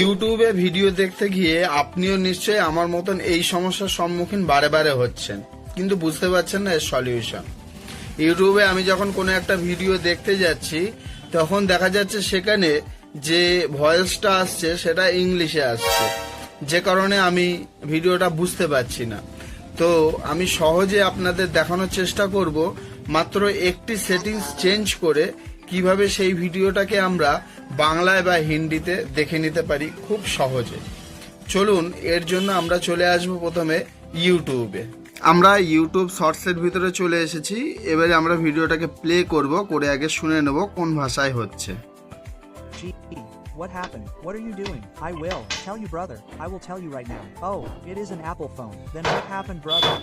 ইউটিউবে ভিডিও দেখতে গিয়ে আপনিও নিশ্চয়ই আমার মতন এই সমস্যার সম্মুখীন বারে বারে হচ্ছেন, কিন্তু বুঝতে পারছেন না এর সলিউশন। ইউটিউবে আমি যখন কোনো একটা ভিডিও দেখতে যাচ্ছি তখন দেখা যাচ্ছে সেখানে যে ভয়েসটা আসছে সেটা ইংলিশে আসছে, যে কারণে আমি ভিডিওটা বুঝতে পারছি না। তো আমি সহজে আপনাদের দেখানোর চেষ্টা করব মাত্র একটি সেটিংস চেঞ্জ করে কিভাবে সেই ভিডিওটাকে আমরা বাংলায় বা হিন্দিতে দেখে নিতে পারি খুব সহজে। চলুন, এর জন্য আমরা চলে আসব প্রথমে ইউটিউবে। আমরা ইউটিউব শর্টসের ভিতরে চলে এসেছি। এবারে আমরা ভিডিওটাকে প্লে করব, করে আগে শুনে নেব কোন ভাষায় হচ্ছে। What happened? What are you doing? I will tell you, brother. I will tell you right now. Oh, it is an Apple phone. Then what happened, brother?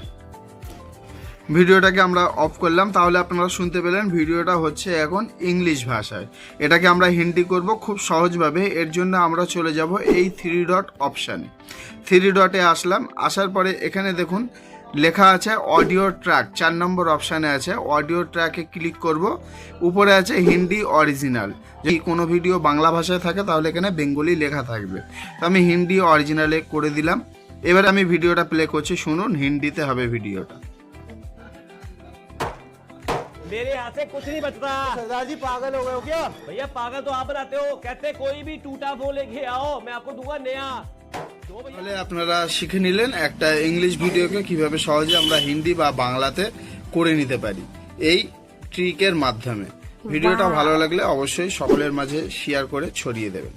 ভিডিওটাকে আমরা অফ করলাম, তাহলে আপনারা শুনতে পেলেন ভিডিওটা হচ্ছে এখন ইংলিশ ভাষায়। এটাকে আমরা হিন্দি করব খুব সহজভাবে। এর জন্য আমরা চলে যাব এই 3 ডট অপশানে। 3 ডটে আসলাম, আসার পরে এখানে দেখুন লেখা আছে অডিও ট্র্যাক, 4 নম্বর অপশানে আছে। অডিও ট্র্যাকে ক্লিক করব, উপরে আছে হিন্দি অরিজিনাল। যদি কোনো ভিডিও বাংলা ভাষায় থাকে তাহলে এখানে বেঙ্গলি লেখা থাকবে, তো আমি হিন্দি অরিজিনালে করে দিলাম। এবার আমি ভিডিওটা প্লে করছি, শুনুন, হিন্দিতে হবে ভিডিওটা। मेरे यहाँ से कुछ नहीं बचता। सरदार जी पागल हो गए हो क्या? भैया पागल तो आप बनाते हो, कहते कोई भी टूटा फोन लेके आओ, मैं आपको दूंगा नया। তাহলে আপনারা শিখে নিলেন একটা ইংলিশ ভিডিওকে কিভাবে সহজে আমরা হিন্দি বা বাংলাতে করে নিতে পারি এই ট্রিকের মাধ্যমে। ভিডিওটা ভালো লাগলে অবশ্যই সকলের মাঝে শেয়ার করে ছড়িয়ে দেবেন।